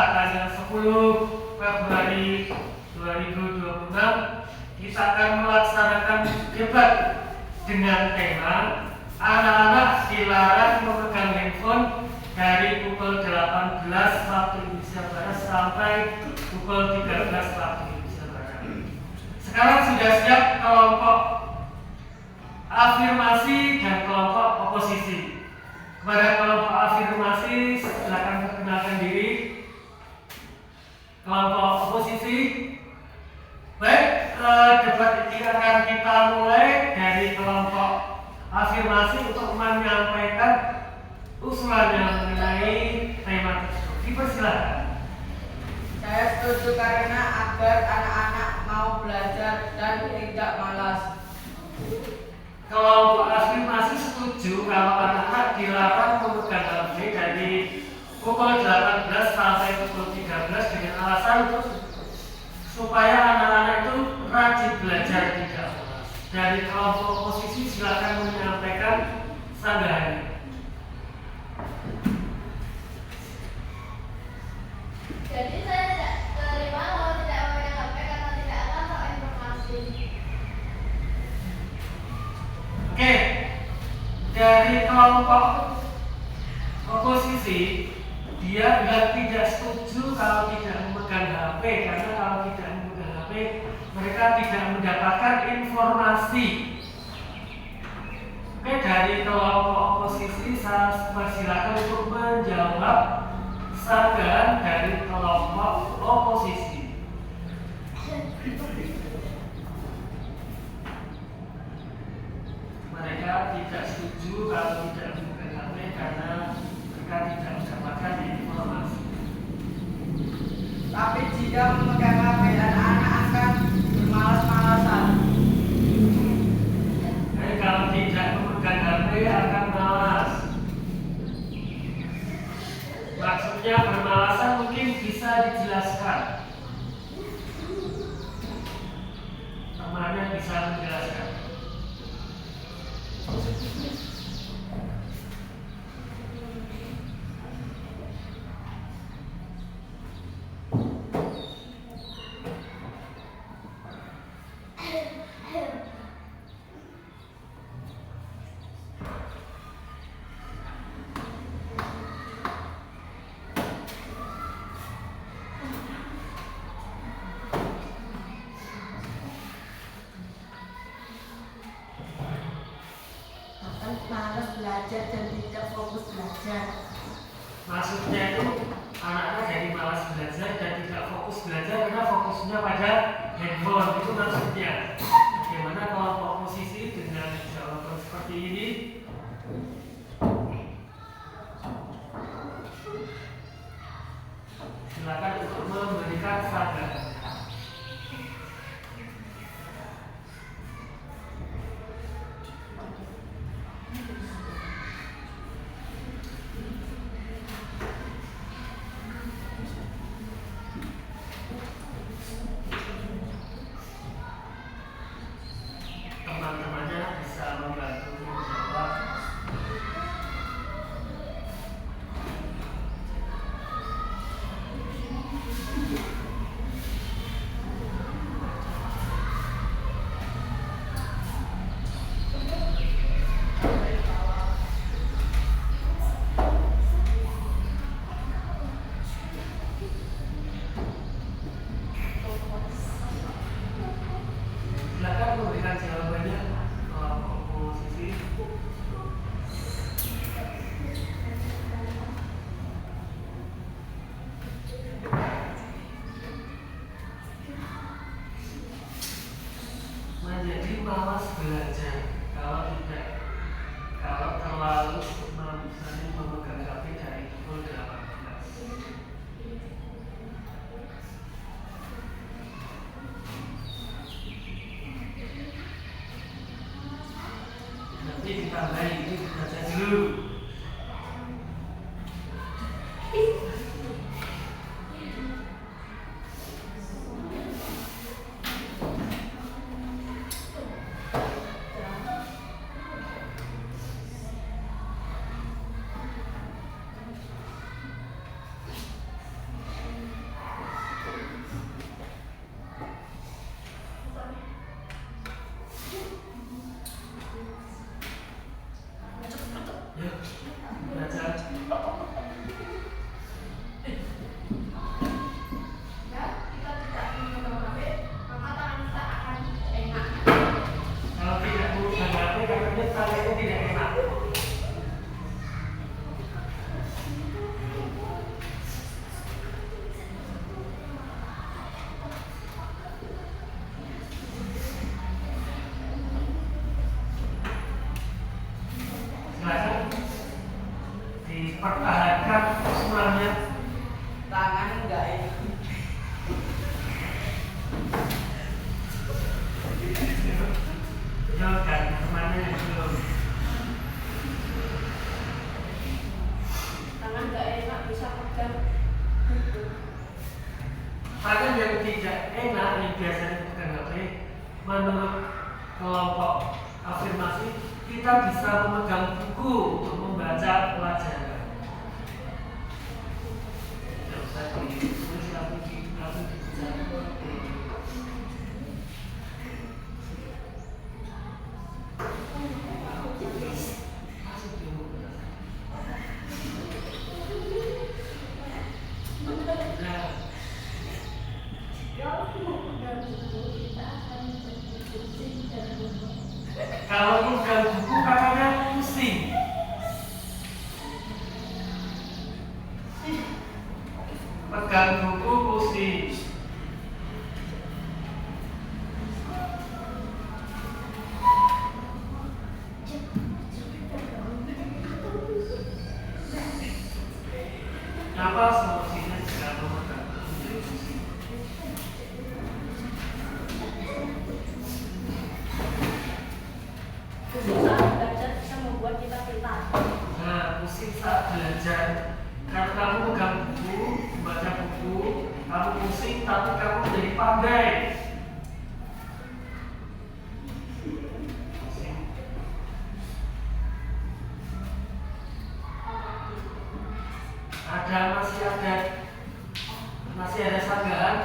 tanggal 10 Februari 2026 kita akan melaksanakan debat dengan tema anak-anak dilarang memegang handphone dari pukul 18 waktu Indonesia Barat sampai pukul 13 waktu Indonesia Barat. Sekarang sudah siap kelompok afirmasi dan kelompok oposisi. Kepada kelompok afirmasi silakan perkenalkan diri. Kelompok oposisi, baik, debat ini akan kita mulai dari kelompok afirmasi untuk menyampaikan usulannya mengenai tema tersebut. Dipersilakan. Saya setuju karena agar anak-anak mau belajar dan tidak malas. Kelompok afirmasi setuju kalau anak-anak dilarang memegang HP dari pukul 18 sampai pukul 13 dengan alasan supaya anak-anak itu rajin belajar tidak malas. Dari kelompok oposisi silakan menyampaikan sanggahannya. Jadi saya tidak terima kalau tidak memegang HP karena tidak akan terinformasi. Oke, dari kelompok oposisi dia bilang tidak setuju kalau tidak memegang HP karena kalau tidak memegang HP mereka tidak mendapatkan informasi. Oke, dari kelompok oposisi saya persilakan untuk menjawab sanggahan dari kelompok oposisi. Mereka tidak setuju kalau tidak memegang HP karena mereka tidak mendapatkan informasi. Tapi jika memegang HP, anak-anak akan bermalas-malasan. Jadi kalau tidak memegang HP akan malas. Maksudnya bermalasan mungkin bisa dijelaskan. Temannya bisa menjelaskan. Malas belajar dan tidak fokus belajar. Maksudnya itu anak-anak jadi malas belajar dan tidak fokus belajar karena fokusnya pada handphone. Itu maksudnya. Bagaimana kelompok oposisi dengan jawaban seperti ini? Silakan untuk memberikan sanggahan. Teman-temannya bisa membantu menjawab. Silakan memberikan jawabannya kelompok oposisi. Menjadi malas belajar kalau terlalu sering memegang HP dari pukul 18. Nanti ditambahin ini baca dulu. Tangan yang tidak enak yang biasanya pegang HP, menurut kelompok afirmasi, kita bisa memegang buku untuk membaca pelajaran. Tidak usah ditulis langsung dibaca. Kalau pegang buku kakaknya pusing. Pegang buku pusing. Apa solusinya jika memegang buku jadi pusing? Saat belajar bisa membuat kita pintar. Nah, pusing saat belajar. Kalau kamu pegang buku, membaca buku, kamu pusing tapi kamu menjadi pandai. Pusing. Masih ada sanggahan?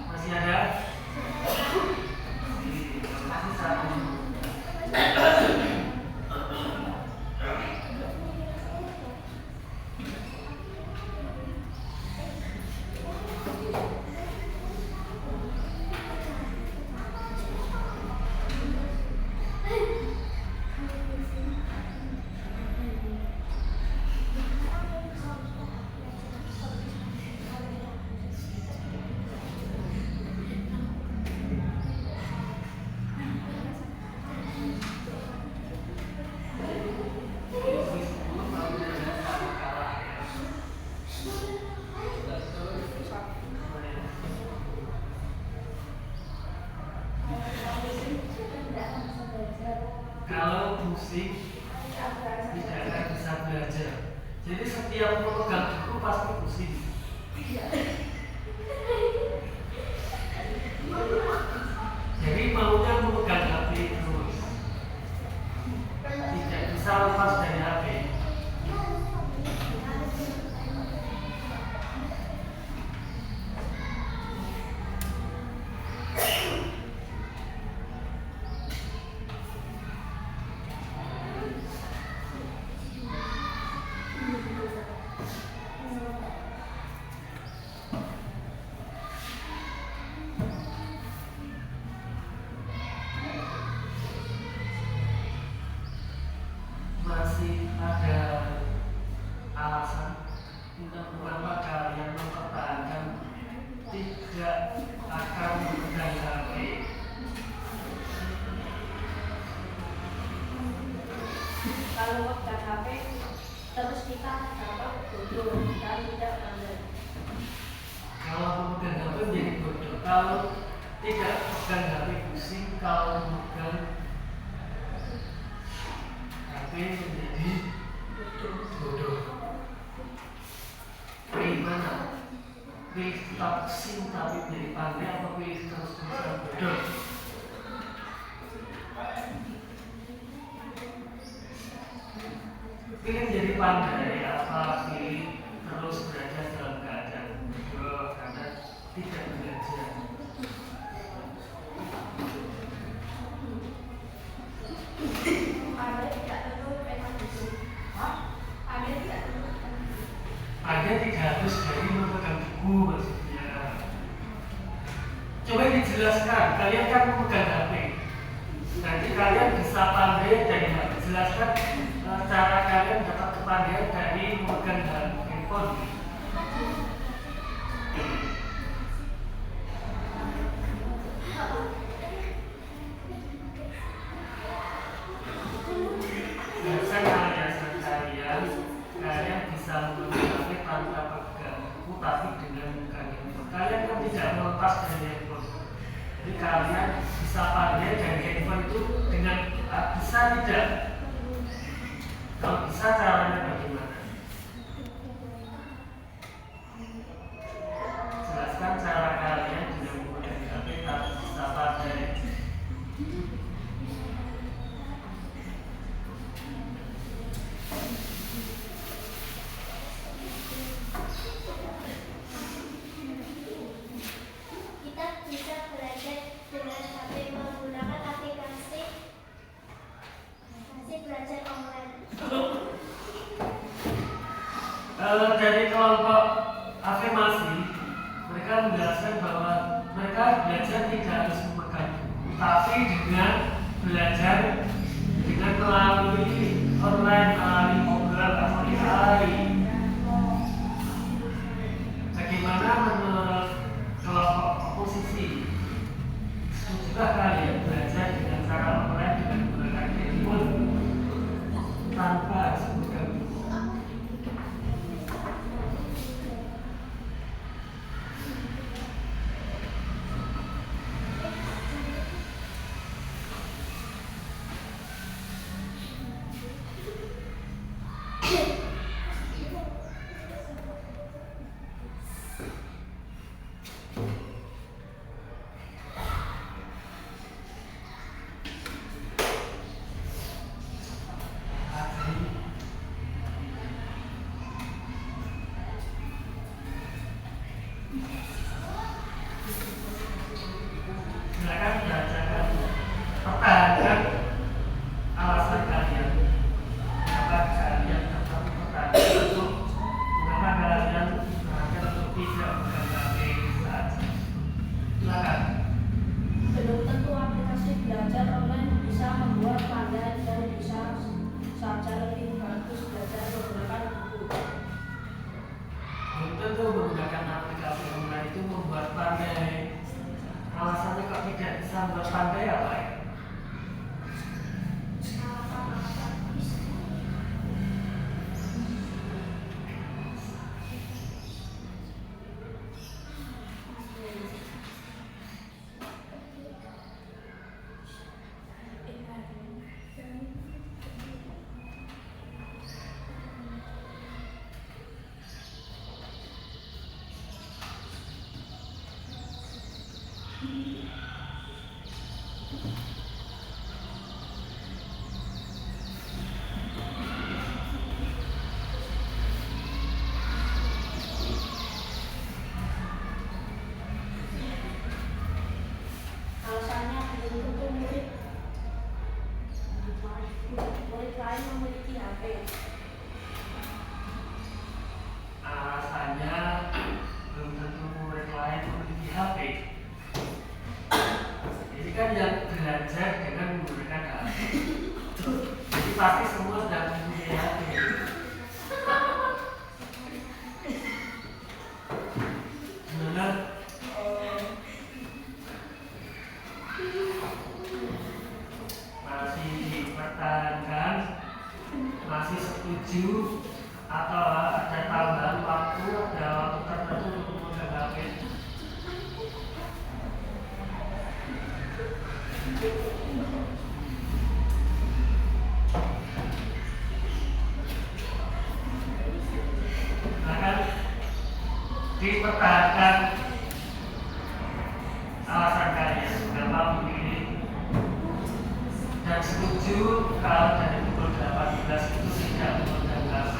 Masih ada? Masih satu. Kalau pusing tidak akan bisa belajar. Jadi setiap memegang buku pasti pusing. Jadi maunya memegang HP terus. Tidak bisa lepas dari HP. Masih ada alasan mengapa kalian mempertahankan tidak akan memegang HP? Kalau pegang HP terus kita dapat bodoh dan tidak pandai. Kalau memegang HP menjadi bodoh. Kalau tidak pegang HP pusing, kalau memegang HP menjadi bodoh. Pilih mana? Pilih tetap pusing tapi menjadi pandai atau pilih terus-terusan bodoh? Pilih menjadi pandai apa pilih terus belajar dalam keadaan bodoh karena tidak belajar. Pandai tidak tentu memang itu. Pandai tidak tentu. Anda tidak harus dari memegang buku maksudnya. Coba dijelaskan, kalian kan memegang HP. Nanti kalian bisa pandai dari HP. Jelaskan cara kalian dapat kepandaian dari memegang handphone. Kalian bisa memegang HP tanpa pegang buku tapi dengan memegang handphone. Kalian kan tidak melepas dari handphone. Jadi kalian bisa pandai dari handphone itu dengan bisa tidak? Kalau bisa caranya bagaimana? mereka menjelaskan bahwa mereka belajar tidak harus memegang buku, tapi dengan belajar dengan melalui online, melalui Google atau AI. Bagaimana menurut kelompok oposisi? Setujukah kalian belajar dengan cara online dengan menggunakan handphone tanpa harus memegang buku? Silakan bacakan, pertahankan alasan kalian. Mengapa kalian tetap pertahankan untuk mengapa kalian pertahankan untuk tidak memegang HP saat ini? Silakan. Belum tentu aplikasi belajar online bisa membuat pandai dan bisa saja lebih bagus belajar menggunakan buku. Belum tentu menggunakan aplikasi online itu membuat pandai. Alasannya kok tidak bisa membuat pandai apa ya? Alasannya belum tentu murid lain memiliki HP. Alasannya belum tentu murid lain memiliki HP. Jadi kan yang belajar dengan menggunakan HP. Jadi pasti semua sudah mempunyai HP. Gimana? Masih dipertahankan, masih setuju, atau ada tambahan waktu, ada waktu tertentu untuk memegang HP? Silakan dipertahankan alasan kalian mengapa memilih dan setuju kalau dari pukul 18 itu tidak memegang HP.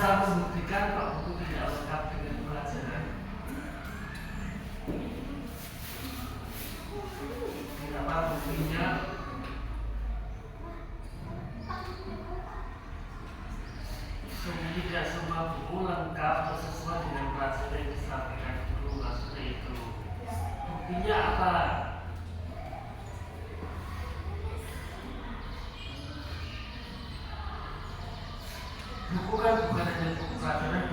bisa membuktikan kok buku tidak lengkap dengan pelajaran. Kenapa buktinya? Tidak semua buku lengkap atau sesuai dengan pelajaran yang disampaikan guru, maksudnya itu. Buktinya apa? Buku kan bukan hanya buku pelajaran,